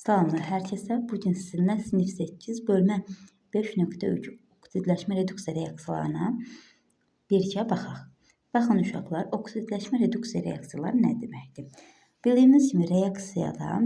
Salamlar hər kəsə. Bu gün sizinlə sinif 8 bölmə 5.3 oksidləşmə reduksiya reaksiyalarına birgə baxaq. Baxın uşaqlar, oksidləşmə reduksiya reaksiyaları nə deməkdir? Bildiyimiz kimi reaksiyada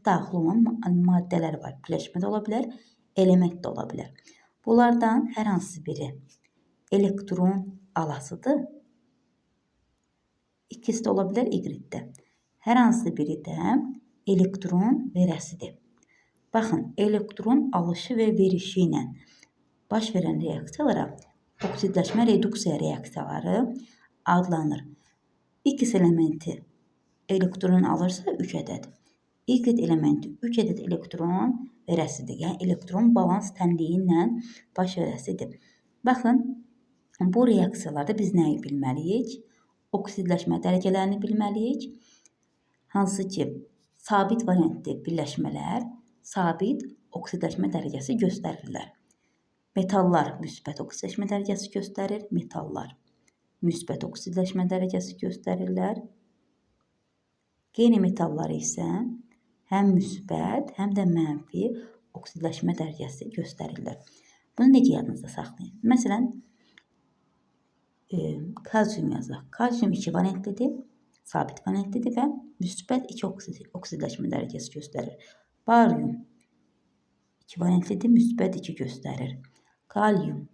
daxil olan maddələr var. Birləşmə də ola bilər, element də ola bilər. Bunlardan hər hansı biri elektron alasıdır. İkisi də ola bilər Y-də. Hər hansı biri də elektron verəsidir. Baxın, elektron alışı və verişi ilə baş verən reaksiyalara oksidləşmə reduksiya reaksiyaları adlanır. X elementi elektron alırsa 3 ədəd. Y elementi 3 ədəd elektron verəsidir. Yəni elektron balans tənliyi ilə baş verəsidir. Baxın, bu reaksiyalarda biz nəyi bilməliyik? Oksidləşmə dərəcələrini bilməliyik. Hansı ki, sabit valentli birləşmələr sabit oksidləşmə dərəcəsi göstərirlər. Metallar müsbət oksidləşmə dərəcəsi göstərir. Metallar müsbət oksidləşmə dərəcəsi göstərirlər. Qeyri-metallar isə həm müsbət, həm də mənfi oksidləşmə dərəcəsi göstərirlər. Bunu necə yadınızda saxlayın? Məsələn, kalsium yazaq. Kalsium 2 valentlidir, sabit valentlidir və müsbət 2 oksidləşmə dərəcəsi göstərir. Barium 2 valentlidir, müsbət 2 göstərir. Kalium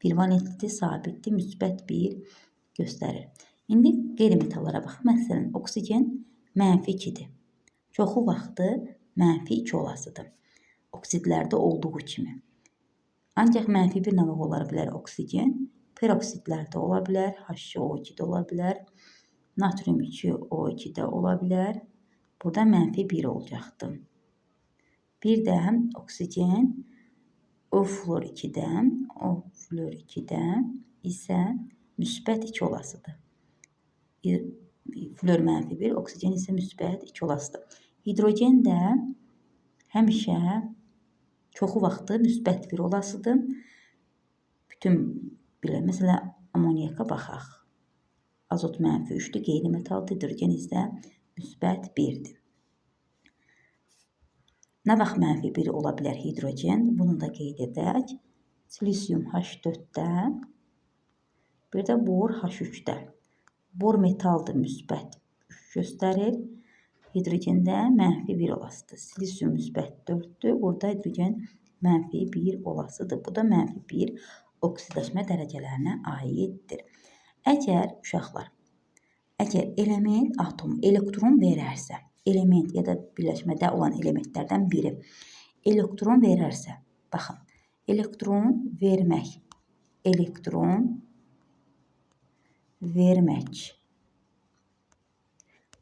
1 valentlidir, sabitdir, müsbət 1 göstərir. İndi qeyri-metallara baxın. Məsələn, oksigen mənfi 2-dir. Çoxu vaxtı mənfi 2 olasıdır. Oksidlərdə olduğu kimi. Ancaq mənfi bir növ ola bilər oksigen. Peroksidlərdə ola bilər, HCO2-də ola bilər, natrium 2O2-də ola bilər. Burada mənfi 1 olacaqdır. Bir də oksigen O-fluor 2-də isə müsbət 2 olasıdır. Fluor mənfi 1, oksigen isə müsbət 2 olasıdır. Hidrogen də həmişə çoxu vaxtı müsbət 1 olasıdır. Məsələn, amoniyaka baxaq. Azot mənfi 3-dür, qeyri-metaldır, hidrogen isə müsbət 1-dir. Nə vaxt mənfi 1 ola bilər hidrogen? Bunu da qeyd edək. Silisium H4-də, bir də bor H3-də. Bor metaldır, müsbət 3 göstərir. Hidrogendə mənfi 1 olasıdır. Silisium müsbət 4-dür, burada hidrogen mənfi 1 olasıdır. Bu da mənfi 1 oksidləşmə dərəcələrinə aiddir. Əgər element atomu elektron verərsə, element ya da birləşmədə olan elementlərdən biri elektron verərsə, baxın, elektron vermək.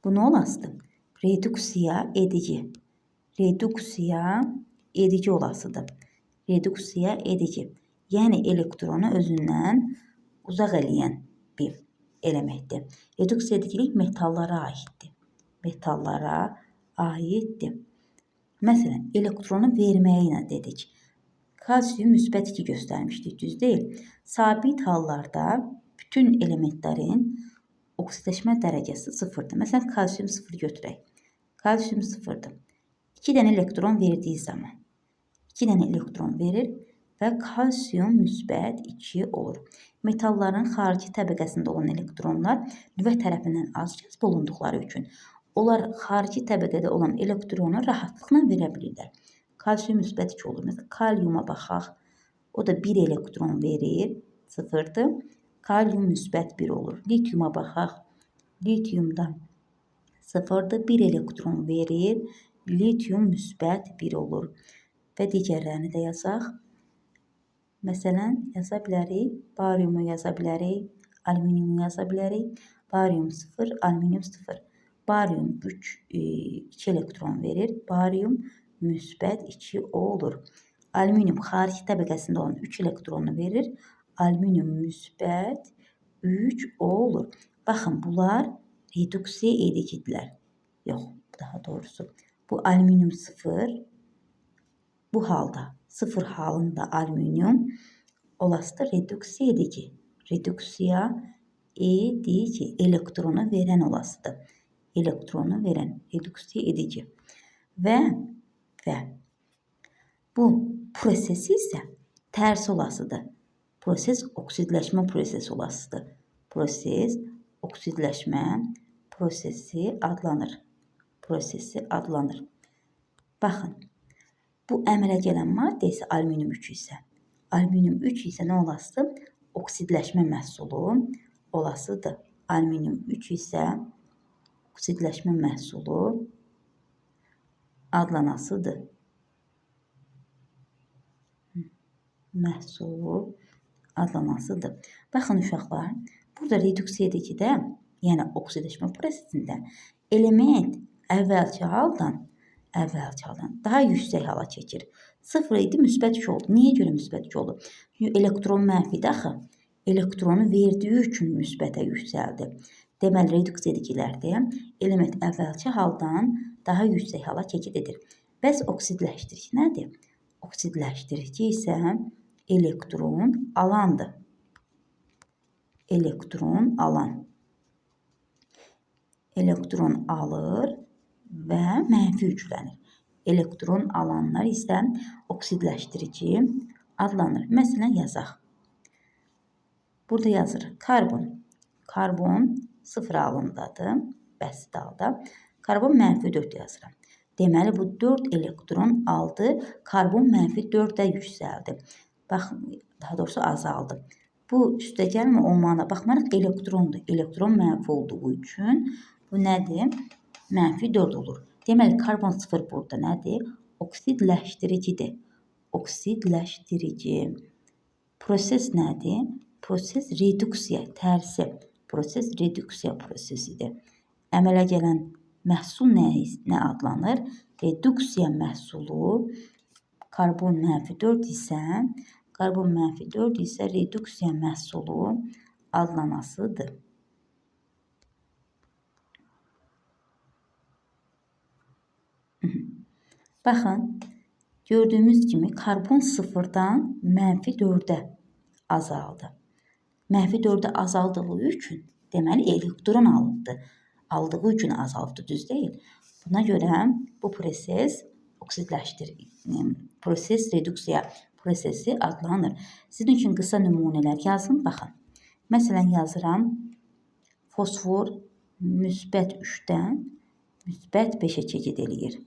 Bu nə olasıdır? Reduksiya edici olasıdır. Reduksiya edici. Yəni elektronu özündən uzaq eləyən bir elementdir. Reduksiya edicilik metallara aiddir. Məsələn, elektronu verməyi dedik. Kalsium müsbət 2 göstərmişdik, düz deyil. Sabit hallarda bütün elementlərin oksidləşmə dərəcəsi 0-dır. Məsələn, kalsium 0 götürək. Kalsium 0-dır. 2 dənə elektron verdiyi zaman 2 dənə elektron verir və kalsium müsbət 2 olur. Metalların xarici təbəqəsində olan elektronlar nüvə tərəfindən az cəzb olunduqları üçün onlar xarici təbəqədə olan elektronu rahatlıqla verə bilirlər. Kalsium müsbət 2 olur. Məsələn, kaliuma baxaq. O da 1 elektron verir, 0-dır. Kalium müsbət 1 olur. Litiuma baxaq. Litiumda 0-dır, 1 elektron verir. Litium müsbət 1 olur. Və digərlərini də yazaq. Məsələn, yaza bilərik, bariumu yaza bilərik, alüminiumu yaza bilərik. Barium 0, alüminium 0. Barium 2 elektron verir, barium müsbət 2 olur. Alüminium xarici təbəqəsində olan 3 elektronu verir, alüminium müsbət 3 olur. Baxın, bunlar reduksiya edicidirlər. Yox, daha doğrusu, bu alüminium 0, bu halda 0 halında alüminium olasıdır reduksiya edici. Reduksiya edici elektronu verən olasıdır. Elektronu verən reduksiya edici. Və və bu prosesi isə tərsi olasıdır. Proses oksidləşmə prosesi olasıdır. Proses oksidləşmə prosesi adlanır. Baxın, bu əmələ gələn maddə isə alüminium 3 isə. Alüminium 3 isə nə olasıdır? Oksidləşmə məhsulu olasıdır. Alüminium 3 isə oksidləşmə məhsulu adlanasıdır. Baxın uşaqlar, burada reduksiya edicidə, yəni oksidləşmə prosesində element əvvəlki haldan daha yüksək hala keçir. 0 idi, müsbət 2 oldu. Niyə görə müsbət 2 oldu? Çünki elektron mənfidir axı. Elektronu verdiyi üçün müsbətə yüksəldi. Deməli, reduksiya edicilərdə element əvvəlki haldan daha yüksək hala keçid edir. Bəs oksidləşdirici nədir? Oksidləşdirici isə elektron alandır. Elektron alır və mənfi yüklənir. Elektron alanlar isə oksidləşdirici adlanır. Məsələn, yazaq. Burada yazır karbon. Karbon 0 alındadır. Bəsit halda. Karbon mənfi 4 yazıram. Deməli, bu 4 elektron aldı. Karbon mənfi 4-ə yüksəldi. Bax, daha doğrusu azaldı. Bu üstə gəlmə olmağına baxmaraq elektrondur. Elektron mənfi olduğu üçün bu nədir? Mənfi 4 olur. Deməli, karbon 0 burada nədir? Oksidləşdiricidir. Oksidləşdirici. Proses nədir? Proses reduksiya, tərsi. Proses reduksiya prosesidir. Əmələ gələn məhsul nə adlanır? Reduksiya məhsulu. Karbon mənfi 4 isə reduksiya məhsulu adlanasıdır. Baxın, gördüyümüz kimi karbon 0-dan mənfi 4-ə azaldı. Mənfi 4-ə azaldığı üçün, deməli, elektron alıbdı. Aldığı üçün azaldı, düz deyil. Buna görə bu proses proses reduksiya prosesi adlanır. Sizin üçün qısa nümunələr yazın, baxın. Məsələn, yazıram, fosfor müsbət 3-dən müsbət 5-ə keçid eləyir.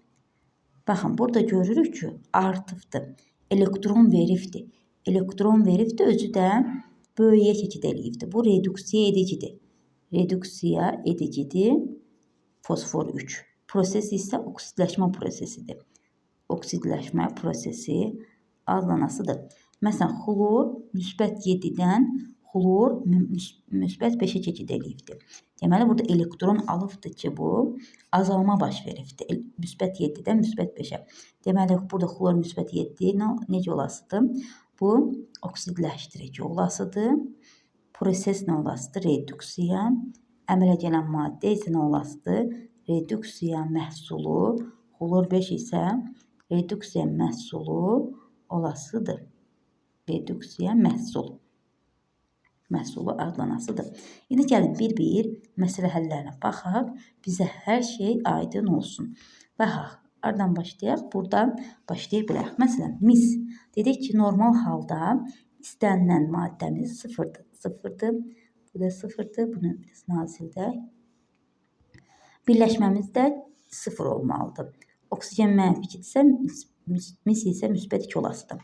Baxın, burada görürük ki, artıbdır. Elektron veribdir. Elektron veribdir, özü də böyüyə keçid eləyibdir. Bu reduksiya edicidir. Reduksiya edicidir fosfor 3. Proses isə oksidləşmə prosesidir. Oksidləşmə prosesi adlanasıdır. Məsələn, xlor müsbət 7-dən xlor müsbət 5-ə keçid eləyibdir. Deməli, burada elektron alıbdır ki, bu azalma baş veribdir. Müsbət 7-dən müsbət 5-ə. Deməli, burada xlor müsbət 7 necə olasıdır? Bu oksidləşdirici olasıdır. Proses nə olasıdır? Reduksiya. Əmələ gələn maddə isə nə olasıdır? Reduksiya məhsulu. Xlor 5 isə reduksiya məhsulu olasıdır. Reduksiya məhsulu adlanasıdır. İndi gəlin bir-bir məsələ həllərinə baxaq. Bizə hər şey aydın olsun. Baxaq. Aradan başlayaq. Buradan başlayaq bilərik. Məsələn, mis. Dedik ki, normal halda istənilən maddəmiz 0-dır. 0-dır. Bu da 0-dır. Bunu biraz nazildək. Birləşməmiz də 0 olmalıdır. Oksigen mənfi 2 isə mis isə müsbət 2 olasıdır.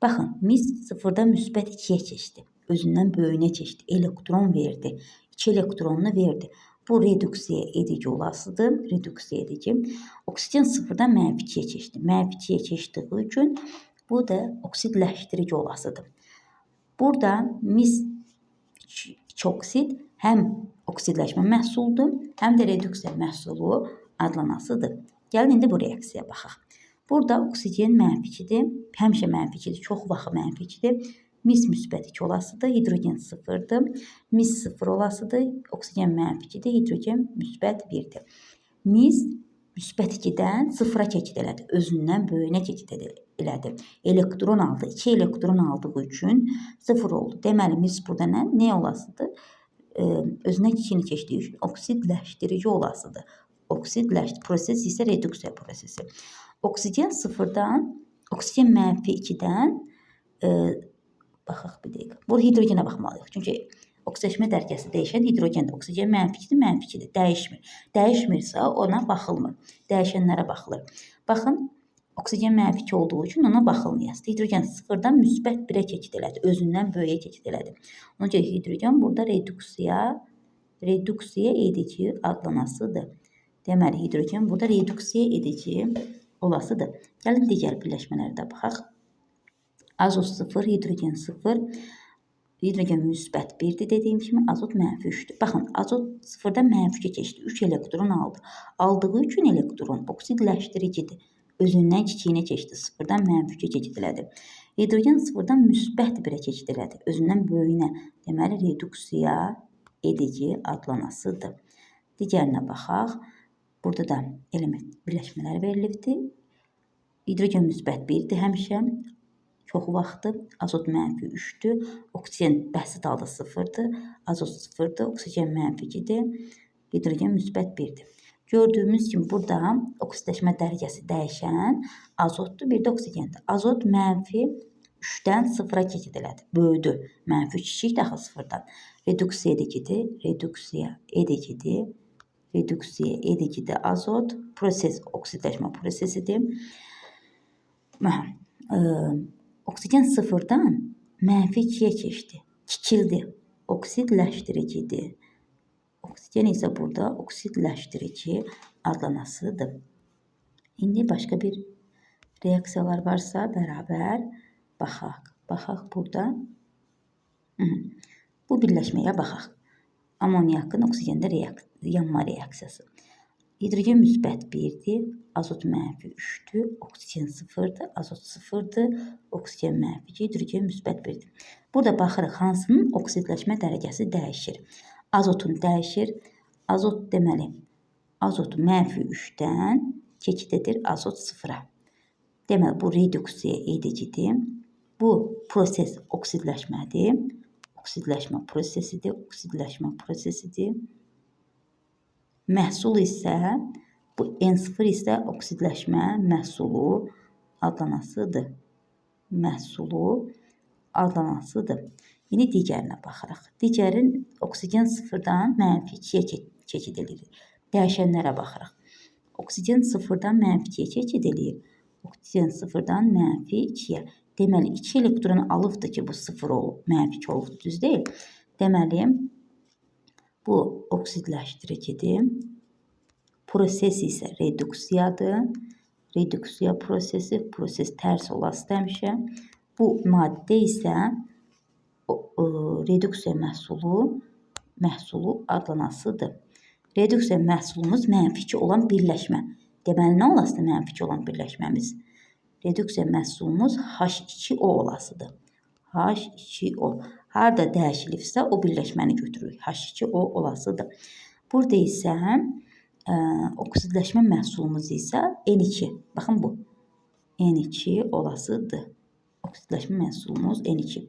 Baxın, mis 0-dan müsbət 2-yə keçdi. Özündən böyüyünə keçdi. Elektron verdi. 2 elektronunu verdi. Bu reduksiya edici olasıdır. Reduksiya edici. Oksigen 0-dan mənfi 2-yə keçdi. Mənfi 2-yə keçdiyi üçün bu da oksidləşdirici olasıdır. Burada mis 2 oksid həm oksidləşmə məhsuludur, həm də reduksiya məhsulu adlanasıdır. Gəlin indi bu reaksiyaya baxaq. Burada oksigen mənfi 2-dir. Həmişə mənfi 2-dir. Çox vaxt mənfi 2-dir. Mis müsbət 2 olasıdır. Hidrogen 0-dır. Mis 0 olasıdır. Oksigen mənfi 2-dir. Hidrogen müsbət 1-dir. Mis müsbət 2-dən 0-a keçid elədi. Özündən böyüyünə keçid elədi. Elektron aldı. 2 elektron aldığı üçün 0 oldu. Deməli, mis burada nə olasıdır? Özünə 2-ni keçdiyi üçün oksidləşdirici olasıdır. Proses isə reduksiya prosesi. Oksigen sıfırdan, oksigen -2'dən baxaq bir dəqiqə. Burada hidrogenə baxmalıyıq. Çünki oksidaşma dərəcəsi dəyişən hidrogendir. Oksigen -2-dir, -2-dir. Dəyişmir. Dəyişmirsə ona baxılmır. Dəyişənlərə baxılır. Baxın, oksigen -2 olduğu üçün ona baxılmayacaq. Hidrogen sıfırdan -1-ə keçid elədi. Özündən böyüyə keçid elədi. Ona görə hidrogen burada reduksiya edici adlanasıdır. Deməli, hidrogen burada reduksiya edici olasıdır. Gəlin digər birləşmələrə də baxaq. Azot 0, hidrogen 0, hidrogen -1-dir dediyim kimi, azot -3'dür. Baxın, azot 0-dan -3'ə keçdi. 3 elektron aldı. Aldığı üçün elektron oksidləşdiricidir. Özündən kiçiyinə keçdi. 0-dan -3'ə keçid elədi. Hidrogen 0-dan -1-ə keçid elədi. Özündən böyüyünə. Deməli, reduksiya edici adlanasıdır. Digərinə baxaq. Burada da element birləşmələr verilibdir. Hidrogen -1'dir həmişə. Çox vaxtı azot -3'dür. Oksigen bəsit halda 0'dır. Azot 0'dır. Oksigen -2'dir. Hidrogen -1'dir. Gördüyümüz kimi burada oksidləşmə dərəcəsi dəyişən azotdur, bir də oksigendir. Azot -3'dən 0'a keçid elədi. Böyüdü. -3 kiçikdir axı 0'dan. Reduksiya edicidir. Reduksiya edicidir azot. Proses oksidləşmə prosesidir. Oksigen 0'dan -2'ye keçdi. Kiçildi. Oksidləşdiricidir. Oksigen isə burada oksidləşdirici adlanasıdır. İndi başqa bir reaksiyalar varsa bərabər baxaq. Baxaq burada. Bu birləşməyə baxaq. Amoniakın oksigendə yanma reaksiyası. Hidrogen -1'dir, azot -3'dür, oksigen 0'dır, azot 0'dır, oksigen -2, hidrogen -1'dir. Burada baxırıq hansının oksidləşmə dərəcəsi dəyişir. Azotun dəyişir. Azot deməli, azot -3'dən keçid edir azot 0'a. Deməli, bu reduksiya edicidir. Bu proses oksidləşmədir. Oksidləşmə prosesidir. Məhsul isə, bu N0 isə oksidləşmə məhsulu adlanasıdır. İndi digərinə baxırıq. Digərin oksigen 0'dan -2'ye keçid edir. Dəyişənlərə baxırıq. Oksigen 0'dan -2'ye keçid edir. Oksigen 0'dan -2'yə. Deməli, 2 elektron alıbdır ki, bu 0 olub, -2 olubdur, düz deyil. Deməli, bu oksidləşdiricidir. Proses isə reduksiyadır. Reduksiya prosesi, proses tərs olası həmişə. Bu maddə isə reduksiya məhsulu adlanasıdır. Reduksiya məhsulumuz -2 olan birləşmə. Deməli, nə olasıdır -2 olan birləşməmiz? Reduksiya məhsulumuz H2O olasıdır. H2O. Harada dəyişilibsə o birləşməni götürürük. H2O olasıdır. Burada isə oksidləşmə məhsulumuz isə N2. Baxın bu. N2 olasıdır. Oksidləşmə məhsulumuz N2.